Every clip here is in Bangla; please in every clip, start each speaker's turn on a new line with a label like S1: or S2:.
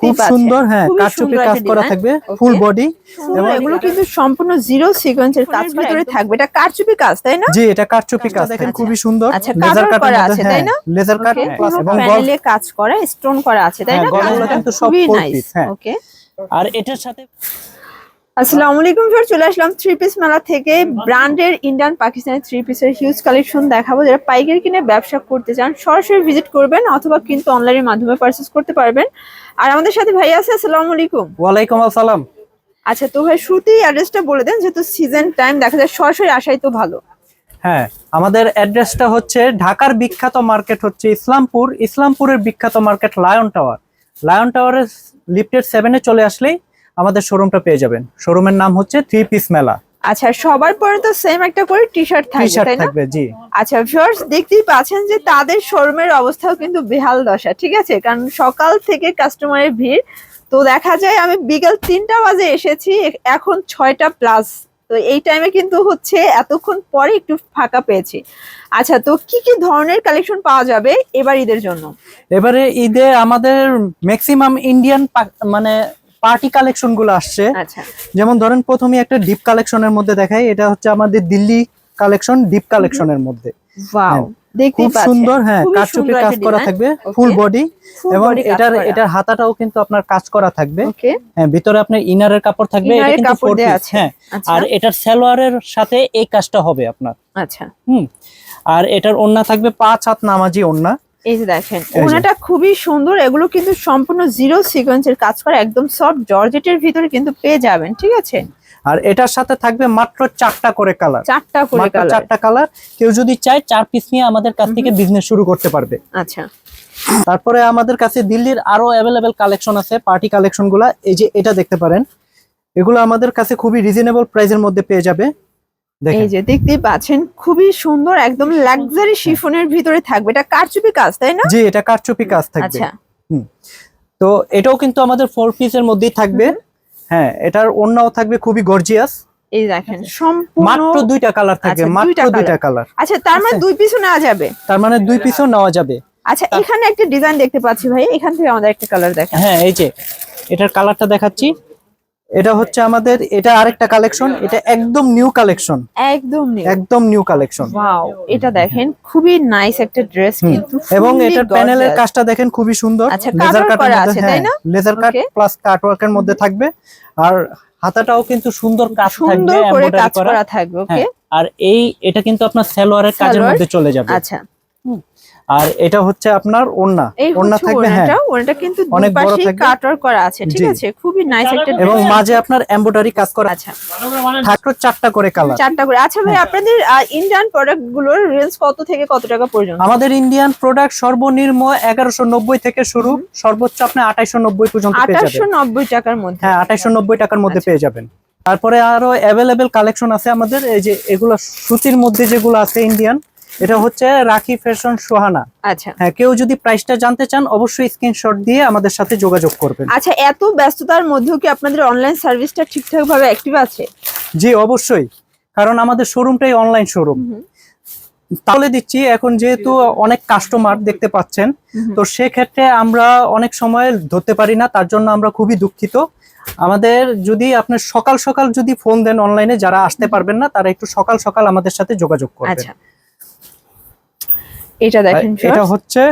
S1: খুব সুন্দর, হ্যাঁ কারচুপি কাজ করা থাকবে, ফুল বডি।
S2: এবং এগুলো কিন্তু সম্পূর্ণ জিরো সিকোয়েন্সের কাজ ভিতরে থাকবে। এটা কারচুপি কাজ, তাই না?
S1: জি, এটা কারচুপি কাজ, দেখেন খুবই সুন্দর।
S2: আচ্ছা, লেজার কাট করা আছে, তাই না?
S1: লেজার কাট প্লাস এবং
S2: প্যানেলে কাজ করা, স্টোন করা আছে, তাই না?
S1: গলাগুলো কিন্তু সব
S2: খুবই
S1: 4
S2: নাইস।
S1: পিস। হ্যাঁ,
S2: ওকে,
S1: আর এটার সাথে
S2: আসসালামু আলাইকুম ভিউয়ার, চলে আসলাম থ্রি পিস মেলা থেকে। ব্র্যান্ডের ইন্ডিয়ান পাকিস্তানি থ্রি পিসের হিউজ কালেকশন দেখাবো। যারা পাইকারি কিনে ব্যবসা করতে চান সরাসরি ভিজিট করবেন, অথবা কিন্তু অনলাইনের মাধ্যমে পারচেজ করতে পারবেন। আর আমাদের সাথে ভাই আছে। আসসালামু আলাইকুম।
S1: ওয়ালাইকুম আসসালাম।
S2: আচ্ছা, তো ভাই শুরুতেই অ্যাড্রেসটা বলে দেন, যেহেতু সিজন টাইম দেখা যায় সরাসরি আসাই তো ভালো।
S1: হ্যাঁ, আমাদের অ্যাড্রেসটা হচ্ছে ঢাকার বিখ্যাত মার্কেট হচ্ছে ইসলামপুর। ইসলামপুরের বিখ্যাত মার্কেট লায়ন টাওয়ার। লায়ন টাওয়ারের লিফটের 7-এ চলে আসলেই আমাদের শোরুমটা পেয়ে যাবেন। শোরুমের নাম হচ্ছে থ্রি পিস মেলা।
S2: আচ্ছা, সবার পরে তো সেম একটা করে টি শার্ট থাকবে, তাই না?
S1: জি।
S2: আচ্ছা ভিউয়ার্স, দেখতেই পাচ্ছেন যে তাদের শোরুমের অবস্থাও কিন্তু বেহাল দশা, ঠিক আছে? কারণ সকাল থেকে কাস্টমারের ভিড়। তো দেখা যায় আমি বিকেল 3টা বাজে এসেছি, এখন 6টা প্লাস। তো এই টাইমে কিন্তু হচ্ছে এতক্ষণ পরে একটু ফাঁকা পেয়েছি। আচ্ছা, তো কি কি ধরনের কালেকশন পাওয়া যাবে এবার ঈদের জন্য?
S1: এবারে ঈদে আমাদের ম্যাক্সিমাম ইন্ডিয়ান মানে পার্টি কালেকশন গুলো আসছে।
S2: আচ্ছা,
S1: যেমন ধরেন প্রথমে একটা ডিপ কালেকশনের মধ্যে দেখাই। এটা হচ্ছে আমাদের দিল্লি কালেকশন, ডিপ কালেকশনের মধ্যে।
S2: ওয়াও,
S1: খুব সুন্দর। হ্যাঁ, কারচুপি কাজ করা থাকবে, ফুল বডি। এবং এটার হাতাটাও কিন্তু আপনার কাজ করা থাকবে। হ্যাঁ, ভিতরে আপনার ইনারের কাপড় থাকবে, এটা কিন্তু 4 পিস। হ্যাঁ, আর এটার সালোয়ারের সাথে এই কাজটা হবে আপনার।
S2: আচ্ছা,
S1: আর এটার ওড়না থাকবে 5 হাত নামাজি ওড়না।
S2: এই যে দেখেন, ওড়নাটা খুবই সুন্দর। এগুলো কিন্তু সম্পূর্ণ জিরো সিকোয়েন্সের কাজ করা, একদম সফট জর্জেটের ভিতরে কিন্তু পেয়ে যাবেন, ঠিক আছে?
S1: আর এটার সাথে থাকবে মাত্র 4টা করে কালার।
S2: 4টা
S1: কালার। কেউ যদি চায় 4 পিস নিয়ে আমাদের কাছ থেকে বিজনেস শুরু করতে পারবে।
S2: আচ্ছা,
S1: তারপরে আমাদের কাছে দিল্লির আরো অ্যাভেলেবেল কালেকশন আছে, পার্টি কালেকশন গুলা। এই যে এটা দেখতে পারেন, এগুলো আমাদের কাছে খুবই রিজনেবল প্রাইসের মধ্যে পেয়ে যাবে।
S2: এই যে দেখতেই পাচ্ছেন, খুবই সুন্দর, একদম লাক্সারি শিফনের ভিতরে থাকবে। এটা কারচুপি কাজ, তাই না?
S1: জি, এটা কারচুপি কাজ থাকবে।
S2: আচ্ছা,
S1: তো এটাও কিন্তু আমাদের 4 পিসের মধ্যেই থাকবে। হ্যাঁ, এটার ওড়নাও থাকবে খুবই গর্জিয়াস।
S2: এই দেখেন, সম্পূর্ণ
S1: মাত্র 2টা কালার থাকবে, মাত্র 2টা কালার।
S2: আচ্ছা, তার মানে 2 পিসও নেওয়া যাবে?
S1: তার মানে 2 পিসও নেওয়া যাবে।
S2: আচ্ছা, এখানে একটা ডিজাইন দেখতে পাচ্ছি ভাই, এখান থেকে আমাদের একটা কালার দেখান।
S1: হ্যাঁ, এই যে এটার কালারটা দেখাচ্ছি। এটা হচ্ছে আমাদের, এটা আরেকটা কালেকশন। এটা একদম নিউ কালেকশন, একদম নিউ কালেকশন।
S2: ওয়াও, এটা দেখেন খুবই নাইস একটা ড্রেস কিন্তু।
S1: এবং এটার প্যানেলের কাজটা দেখেন খুবই সুন্দর।
S2: লেজার কাট করা আছে, তাই না?
S1: লেজার কাট প্লাস কাট ওয়ার্কের মধ্যে থাকবে। আর হাতাটাও কিন্তু সুন্দর কাজ থাকবে,
S2: সুন্দর করে কাজ করা থাকবে। ওকে,
S1: আর এটা কিন্তু আপনার সালোয়ারের কাজের মধ্যে চলে যাবে।
S2: আচ্ছা,
S1: আর এটা হচ্ছে আপনার ওড়না। ওড়না থাকবে, হ্যাঁ
S2: ওড়নাটা কিন্তু অনেক বড় থাকবে, কাটওয়ার্ক করা আছে, ঠিক আছে? খুবই নাইস একটা ড্রেস।
S1: এবং মাঝে আপনার এমব্রয়ডারি কাজ করা।
S2: আচ্ছা,
S1: থাকলো 4টা করে কালার।
S2: 4টা করে। আচ্ছা ভাই, আপনাদের ইন্ডিয়ান প্রোডাক্ট গুলোর রেঞ্জ কত থেকে কত টাকা পর্যন্ত?
S1: আমাদের ইন্ডিয়ান প্রোডাক্ট সর্বনিম্ন 1190 থেকে শুরু, সর্বোচ্চ আপনি 2890 পর্যন্ত পেয়ে যাবেন।
S2: 2890 টাকার মধ্যে?
S1: হ্যাঁ, 2890 টাকার মধ্যে পেয়ে যাবেন। তারপরে আরো অ্যাভেলেবেল কালেকশন আছে আমাদের। এই যে এগুলো সুতির মধ্যে যেগুলো আছে ইন্ডিয়ান, এটা হচ্ছে রাখি ফ্যাশন সোহানা।
S2: আচ্ছা,
S1: হ্যাঁ, কেউ যদি প্রাইসটা জানতে চান অবশ্যই স্ক্রিনশট দিয়ে আমাদের সাথে যোগাযোগ করবেন।
S2: আচ্ছা, এত ব্যস্ততার মধ্যেও কি আপনাদের অনলাইন সার্ভিসটা ঠিকঠাক ভাবে অ্যাক্টিভ আছে?
S1: জি, অবশ্যই, কারণ আমাদের শোরুমটাই অনলাইন শোরুম। তাহলে দিচ্ছি, এখন যেহেতু অনেক কাস্টমার দেখতে পাচ্ছেন, তো সেক্ষেত্রে আমরা অনেক সময় ধরতে পারি না, তার জন্য আমরা খুবই দুঃখিত। আমাদের যদি আপনি সকাল সকাল যদি ফোন দেন অনলাইনে, যারা আসতে পারবেন না তারা একটু সকাল সকাল আমাদের সাথে যোগাযোগ করবেন।
S2: আচ্ছা, এটা দেখেন,
S1: এটা হচ্ছে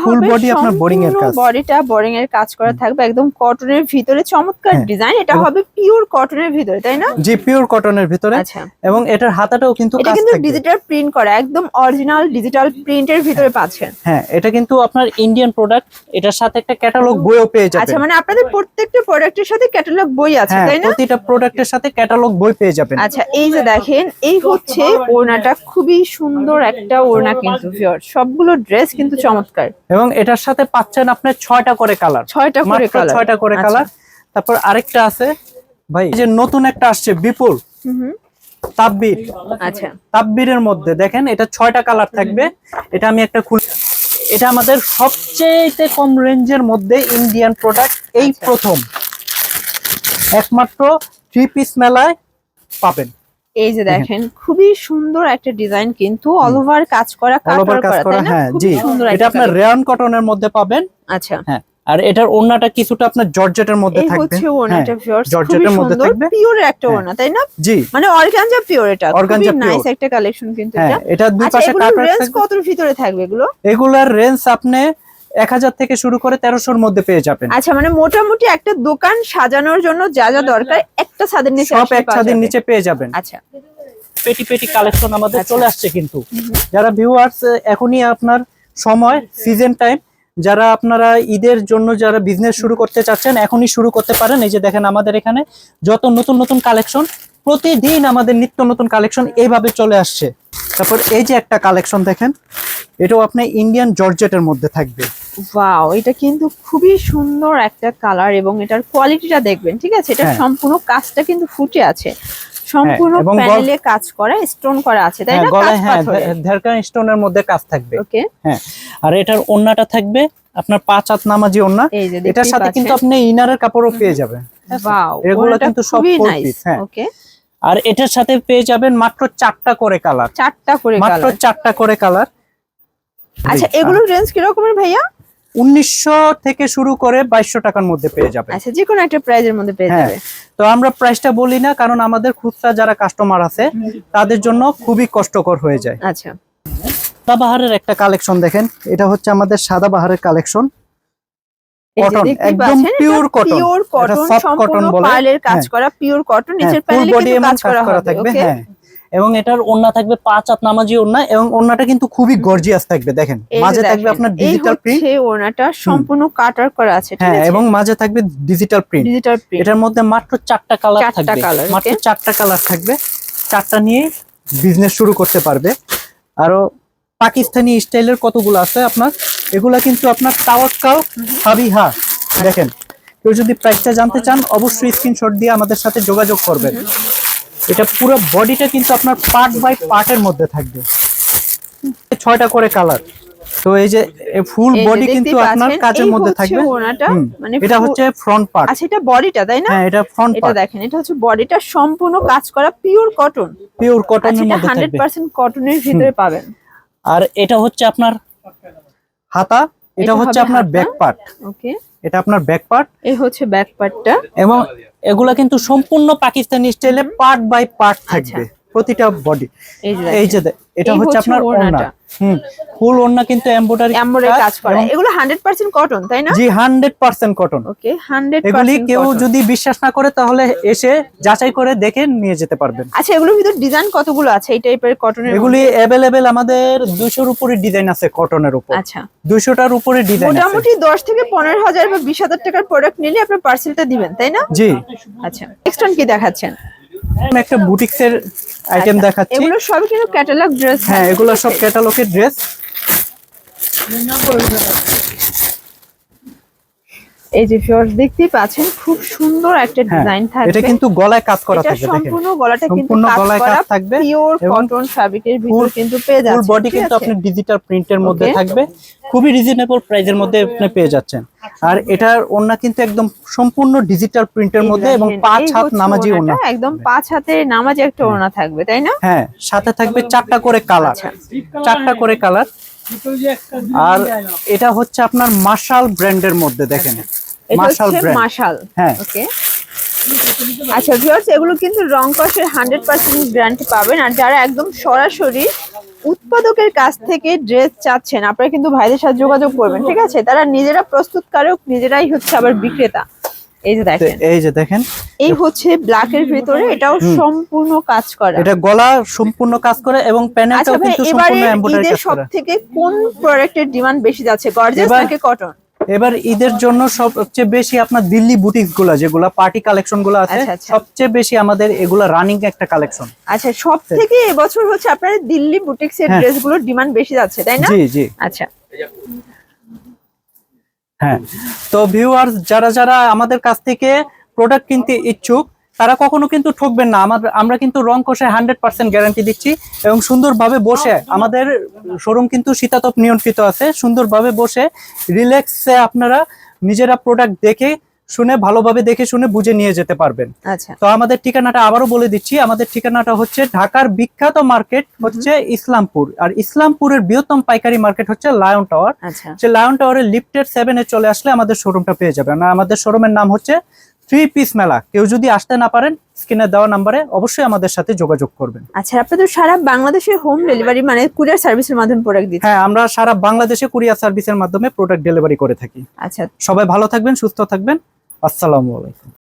S1: ফুল বডি আপনার বোরিং এর কাজ।
S2: বডিটা বোরিং এর কাজ করা থাকবে, একদম কটনের ভিতরে চমৎকার ডিজাইন। এটা হবে পিওর কটনের ভিতরে, তাই না?
S1: জি, পিওর কটনের ভিতরে।
S2: আচ্ছা,
S1: এবং এটার হাতাটাও কিন্তু কাজ থাকবে,
S2: ডিজিটাল প্রিন্ট করা, একদম অরিজিনাল ডিজিটাল প্রিন্টের ভিতরে পাচ্ছেন।
S1: হ্যাঁ, এটা কিন্তু আপনার ইন্ডিয়ান প্রোডাক্ট। এটার সাথে একটা ক্যাটালগ বইও পেয়ে যাবেন।
S2: আচ্ছা, মানে আপনাদের প্রত্যেকটা প্রোডাক্টের সাথে ক্যাটালগ বই আছে, তাই না?
S1: প্রতিটা প্রোডাক্টের সাথে ক্যাটালগ বই পেয়ে যাবেন।
S2: আচ্ছা, এই যে দেখেন, এই হচ্ছে ওড়নাটা, খুবই সুন্দর একটা ওড়না কিন্তু ভিউয়ার। সবগুলো ড্রেস কিন্তু চমৎকার।
S1: এবং এটার সাথে পাচ্ছেন আপনার 6টা করে কালার। 6টা করে কালার। তারপর আরেকটা আছে ভাই, যে নতুন একটা আসছে বিপুল তাব্বির।
S2: আচ্ছা,
S1: তাব্বিরের মধ্যে দেখেন, এটা 6টা কালার থাকবে। এটা আমি একটা খুলে, এটা আমাদের সবচেয়ে কম রেঞ্জের মধ্যে ইন্ডিয়ান প্রোডাক্ট, এই প্রথম একমাত্র থ্রি পিস মেলায় পাবেন।
S2: এই যে দেখেন, খুবই সুন্দর একটা ডিজাইন কিন্তু, অল ওভার কাজ করা,
S1: হ্যাঁ জি, এটা আপনার রেয়ন কটনের মধ্যে পাবেন।
S2: আচ্ছা,
S1: হ্যাঁ, আর এটার ওড়নাটা কিছুটা আপনার জর্জেটের মধ্যে
S2: এই
S1: থাকবে।
S2: হচ্ছে ওড়নাটা ভিউয়ার্স, খুবই
S1: জর্জেটের মধ্যে
S2: সুন্দর
S1: থাকবে।
S2: পিওরের একটা
S1: হ্যাঁ।
S2: ওড়না, তাই না?
S1: জি
S2: মানে অর্গানজা পিওর, এটা
S1: Organza
S2: খুবই নাইস
S1: pure।
S2: একটা কালেকশন কিন্তু
S1: হ্যাঁ,
S2: এটা।
S1: এটা দুই
S2: আচ্ছা,
S1: পাশে
S2: এগুলোর
S1: কাটওয়ার্ক
S2: রেঞ্জ
S1: থাকবে।
S2: কতর ভিতরে থাকবে এগুলো?
S1: এগুলার রেঞ্জ আপনি 1000 থেকে শুরু করে 1300-র মধ্যে পেয়ে যাবেন।
S2: আচ্ছা, মানে মোটামুটি একটা দোকান সাজানোর জন্য যা যা দরকার একটা ছাদের নিচে
S1: সব
S2: আসলে
S1: এক
S2: পাওয়া
S1: ছাদের
S2: যাবে।
S1: নিচে পেয়ে যাবেন।
S2: আচ্ছা,
S1: পেটি পেটি কালেকশন আমাদের
S2: আচ্ছা।
S1: চলে আসছে কিন্তু। যারা ভিউয়ার্স এখনই আপনার সময়, সিজন টাইম, যারা আপনারা ঈদের জন্য যারা বিজনেস শুরু করতে চাচ্ছেন এখনই শুরু করতে পারেন। এই যে দেখেন আমাদের এখানে যত নতুন নতুন কালেকশন, প্রতিদিন আমাদের নিত্য নতুন কালেকশন এইভাবে চলে আসছে। তারপর এই যে একটা কালেকশন দেখেন, এটাও আপনি ইন্ডিয়ান জর্জেটের মধ্যে থাকবে।
S2: ওয়াও, এটা কিন্তু খুবই সুন্দর একটা কালার এবং এটার কোয়ালিটিটা দেখবেন, ঠিক আছে? এটা
S1: হ্যাঁ।
S2: সম্পূর্ণ কাজটা কিন্তু ফুটে আছে, সম্পূর্ণ
S1: এবং
S2: প্যানেলে কাজ করা, স্টোন করা আছে, তাই না?
S1: গলায় ধারকান স্টোনের মধ্যে কাজ থাকবে।
S2: ওকে,
S1: হ্যাঁ, আর এটার ওড়নাটা থাকবে আপনার 5 হাত নামাজি ওড়না।
S2: এই যে
S1: এটার সাথে কিন্তু আপনি ইনারের কাপড়ও পেয়ে যাবেন।
S2: ওয়াও,
S1: এগুলো কিন্তু সব
S2: খুবই
S1: full
S2: নাইস।
S1: piece, হ্যাঁ।
S2: ওকে,
S1: আর এটার সাথে পেয়ে যাবেন মাত্র 4টা করে কালার,
S2: 4টা করে
S1: মাত্র
S2: কালার।
S1: 4টা করে কালার।
S2: আচ্ছা, এগুলোর রেঞ্জ কি রকমের ভাইয়া?
S1: 1900 থেকে শুরু করে 2200 টাকার মধ্যে পেয়ে যাবেন।
S2: আচ্ছা, যে কোনো একটা প্রাইজের মধ্যে পেয়ে
S1: হ্যাঁ,
S2: যাবে।
S1: তো আমরা প্রাইসটা বলি না, কারণ আমাদের খুচরা যারা কাস্টমার আছে তাদের জন্য খুবই কষ্টকর হয়ে যায়।
S2: আচ্ছা,
S1: সাদাবাহারের একটা কালেকশন দেখেন, এটা হচ্ছে আমাদের সাদাবাহারের কালেকশন।
S2: এই যে
S1: কটন,
S2: দেখতেই
S1: একদম
S2: পাচ্ছেন,
S1: পিওর
S2: এটা
S1: কটন,
S2: পিওর
S1: এটা
S2: কটন,
S1: সফট কটন
S2: সম্পূর্ণ
S1: বলে।
S2: পার্লের কাজ
S1: হ্যাঁ।
S2: করা পিওর কটন, নিচের
S1: ফুল
S2: প্যানেলে
S1: বডি
S2: কিন্তু
S1: এমন
S2: কাজ করা হবে।
S1: থাকবে।
S2: ওকে,
S1: হ্যাঁ, এবং এটার ওড়না থাকবে 5 হাত নামাজি ওড়না, এবং ওড়নাটা কিন্তু খুবই গর্জিয়াস থাকবে। দেখেন
S2: এই যে
S1: মাঝে থাকবে
S2: দেখেন,
S1: আপনার
S2: এই
S1: ডিজিটাল প্রিন্ট।
S2: হচ্ছে ওড়নাটা সম্পূর্ণ কাটার করা আছে, ঠিক
S1: হ্যাঁ,
S2: আছে?
S1: এবং মাঝে থাকবে ডিজিটাল প্রিন্ট।
S2: Digital print.
S1: এটার মধ্যে মাত্র 4টা কালার
S2: 4টা
S1: থাকবে,
S2: কালার,
S1: মাত্র
S2: ওকে।
S1: 4টা কালার থাকবে। 4টা নিয়ে বিজনেস শুরু করতে পারবে। আরো পাকিস্তানি স্টাইলের কতগুলো আছে আপনার, এগুলা কিন্তু আপনার তাওয়াক্কাল হাবিহা। দেখেন, কেউ যদি প্রাইসটা জানতে চান অবশ্যই স্ক্রিনশট দিয়ে আমাদের সাথে যোগাযোগ করবেন। এটা পুরো বডিটা কিন্তু আপনার পার্ট বাই পার্টের মধ্যে থাকবে। 6টা করে কালার। তো এই যে ফুল
S2: এই যে
S1: বডি
S2: দেখতেই
S1: কিন্তু আপনার
S2: পাচ্ছেন,
S1: কাজের
S2: এই
S1: মধ্যে
S2: হচ্ছে
S1: থাকবে।
S2: ওড়নাটা,
S1: হুম,
S2: মানে
S1: এটা হচ্ছে ফ্রন্ট পার্ট।
S2: আচ্ছা, এটা বডিটা, তাই না?
S1: হ্যাঁ, এটা ফ্রন্ট
S2: এটা
S1: পার্ট,
S2: দেখেন, এটা হচ্ছে বডিটা সম্পূর্ণ কাজ করা পিওর কটন।
S1: পিওর
S2: আচ্ছা,
S1: কটনের
S2: এটা
S1: মধ্যে থাকবে।
S2: 100% কটনের ভিতরে পাবেন।
S1: আর এটা হচ্ছে আপনার হাতা, এটা
S2: এটা
S1: হচ্ছে
S2: হবে
S1: আপনার
S2: হাতা।
S1: ব্যাক পার্ট,
S2: ওকে,
S1: এটা আপনার ব্যাক পার্ট।
S2: এই হচ্ছে ব্যাক পার্টটা।
S1: এবং এগুলা কিন্তু সম্পূর্ণ পাকিস্তানি স্টাইলে পার্ট বাই পার্ট থাকবে প্রতিটা বডি।
S2: এই যে
S1: এই
S2: দেখেন,
S1: যে এটা
S2: এই
S1: হচ্ছে
S2: হচ্ছে
S1: আপনার ওড়না।
S2: ওড়নাটা।
S1: ফুল ওড়না কিন্তু এমব্রয়ডারি
S2: কাজ করা, এগুলো 100% কটন, তাই না?
S1: জি 100% কটন।
S2: ওকে, 100%
S1: এগুলি কেউ
S2: কটন।
S1: যদি বিশ্বাস না করে তাহলে এসে যাচাই করে দেখে নিয়ে যেতে পারবেন।
S2: আচ্ছা, এগুলোর ভিতর ডিজাইন কতগুলো আছে এই টাইপের কটনের?
S1: এগুলি অ্যাভেলেবেল আমাদের 200-র উপরে ডিজাইন আছে কটনের উপর।
S2: আচ্ছা,
S1: 200টার উপরে ডিজাইন আছে।
S2: মোটামুটি 10 থেকে 15,000 বা 20,000 টাকার প্রোডাক্ট নিলে আপনি পার্সেলটা দিবেন, তাই না?
S1: জি,
S2: আচ্ছা, নেক্সট কি দেখাচ্ছেন?
S1: একটা বুটিক্সের আইটেম
S2: আচ্ছা,
S1: দেখাচ্ছি।
S2: এগুলো সবই কিন্তু ক্যাটালগ ড্রেস।
S1: হ্যাঁ, এগুলো সব ক্যাটালগের ড্রেস।
S2: এই যে ভিউয়ার্স দেখতেই পাচ্ছেন, খুব সুন্দর একটা
S1: হ্যাঁ,
S2: ডিজাইন থাকবে।
S1: এটা কিন্তু গলায় কাজ করা
S2: এটা
S1: থাকবে। দেখেন
S2: সম্পূর্ণ গলাটা কিন্তু
S1: সম্পূর্ণ
S2: কাজ
S1: গলায়
S2: করা
S1: কাজ থাকবে
S2: পিওর
S1: এবং
S2: কটন ফ্যাব্রিকের ভিতর
S1: full-
S2: কিন্তু পেয়ে
S1: ফুল
S2: যাচ্ছেন।
S1: বডি
S2: ঠিক
S1: কিন্তু
S2: আছে?
S1: আপনি ডিজিটাল প্রিন্টের মধ্যে
S2: Okay.
S1: থাকবে, খুবই রিজনেবল প্রাইসের মধ্যে আপনি পেয়ে যাচ্ছেন। আর এটার ওড়না কিন্তু একদম সম্পূর্ণ ডিজিটাল প্রিন্টের
S2: এই
S1: মধ্যে এবং
S2: দেখেন,
S1: 5
S2: এই
S1: হাত
S2: হচ্ছে
S1: নামাজি ওড়না।
S2: ওড়নাটা, একদম 5 হাতের নামাজি একটা ওড়না থাকবে, তাই না?
S1: হ্যাঁ, সাথে থাকবে 4টা করে কালার,
S2: আচ্ছা।
S1: 4টা করে কালার। আর এটা হচ্ছে আপনার মার্শাল ব্র্যান্ডের মধ্যে। দেখেন
S2: এটা
S1: মার্শাল
S2: হচ্ছে
S1: ব্র্যান্ড।
S2: মাশাল।
S1: হ্যাঁ।
S2: ওকে, আচ্ছা ভিউয়ার্স, এগুলো কিন্তু রং কষের 100% গ্যারান্টি পাবেন। আর যারা একদম সরাসরি উৎপাদকের কাছ থেকে ড্রেস চাচ্ছেন, আপনারা কিন্তু ভাইদের সাথে যোগাযোগ করবেন, ঠিক আছে? তারা নিজেরা প্রস্তুতকারক, নিজেরাই হচ্ছে আবার বিক্রেতা। এই যে
S1: তো
S2: দেখেন,
S1: এই যে দেখেন,
S2: এই হচ্ছে ব্ল্যাকের ভিতরে, এটাও সম্পূর্ণ কাজ করা।
S1: এটা গলা সম্পূর্ণ কাজ করে এবং
S2: আচ্ছা
S1: প্যানেলটাও
S2: ভাই,
S1: কিন্তু
S2: এবারে
S1: সম্পূর্ণ এমব্রয়ডারি
S2: ঈদের
S1: কাজ
S2: সব
S1: করা।
S2: থেকে কোন প্রোডাক্টের ডিমান্ড বেশি যাচ্ছে, গর্জিয়াস
S1: এবার-
S2: নাকি কটন?
S1: এবার ঈদের জন্য সবচেয়ে বেশি আপনার দিল্লি বুটিক্স গুলা, যেগুলা পার্টি কালেকশন গুলো আছে,
S2: আচ্ছা, আচ্ছা।
S1: সবচেয়ে বেশি আমাদের এগুলা রানিং একটা কালেকশন।
S2: আচ্ছা, সব থেকে এবছর হচ্ছে আপনার দিল্লি বুটিক্সের
S1: হ্যাঁ।
S2: ড্রেসগুলোর ডিমান্ড বেশি যাচ্ছে, তাই না?
S1: জি জি,
S2: আচ্ছা,
S1: হ্যাঁ। তো ভিউয়ার্স, যারা যারা আমাদের কাছ থেকে প্রোডাক্ট কিনতে ইচ্ছুক তারা কখনো কিন্তু ঠকবেন না। আমরা কিন্তু রং কষে 100% গ্যারান্টি দিচ্ছি এবং সুন্দরভাবে বসে, আমাদের শোরুম কিন্তু শীতাতপ নিয়ন্ত্রিত আছে, সুন্দরভাবে বসে রিল্যাক্সে আপনারা নিজেরা প্রোডাক্ট দেখে শুনে ভালোভাবে দেখে শুনে বুঝে নিয়ে যেতে পারবেন।
S2: আচ্ছা
S1: তো আমাদের ঠিকানাটা আবারও বলে দিচ্ছি, আমাদের ঠিকানাটা হচ্ছে ঢাকার বিখ্যাত মার্কেট হচ্ছে ইসলামপুর, আর ইসলামপুরের বৃহত্তম পাইকারি মার্কেট হচ্ছে লায়ন টাওয়ার।
S2: আচ্ছা
S1: যে লায়ন টাওয়ারের লিফটের 7-এ চলে আসলে আমাদের শোরুমটা পেয়ে যাবেন। আর আমাদের শোরুমের নাম হচ্ছে 3 পিস মেলা। কেউ যদি আসতে না পারেন স্ক্রিনে দেওয়া নাম্বারে অবশ্যই আমাদের সাথে যোগাযোগ করবেন।
S2: আচ্ছা, আপনাদের সারা বাংলাদেশে হোম ডেলিভারি মানে কুরিয়ার সার্ভিসের মাধ্যমে প্রোডাক্ট দিচ্ছেন?
S1: হ্যাঁ, আমরা সারা বাংলাদেশে কুরিয়ার সার্ভিসের মাধ্যমে প্রোডাক্ট ডেলিভারি করে থাকি।
S2: আচ্ছা,
S1: সবাই ভালো থাকবেন, সুস্থ থাকবেন। আসসালামু আলাইকুম।